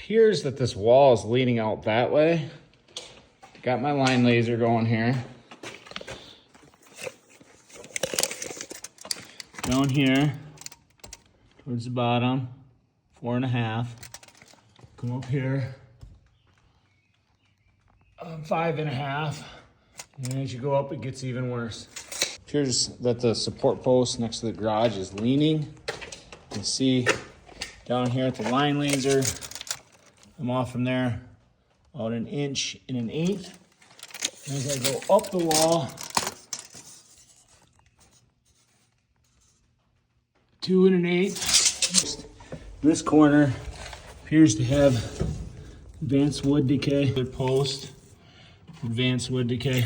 appears that this wall is leaning out that way. Got my line laser going here. Down here, towards the bottom, 4.5. Come up here, 5.5. And as you go up, it gets even worse. Appears that the support post next to the garage is leaning. You can see down here at the line laser, I'm off from there about 1 1/8 inches. And as I go up the wall, 2 1/8. This corner appears to have advanced wood decay. The post, advanced wood decay.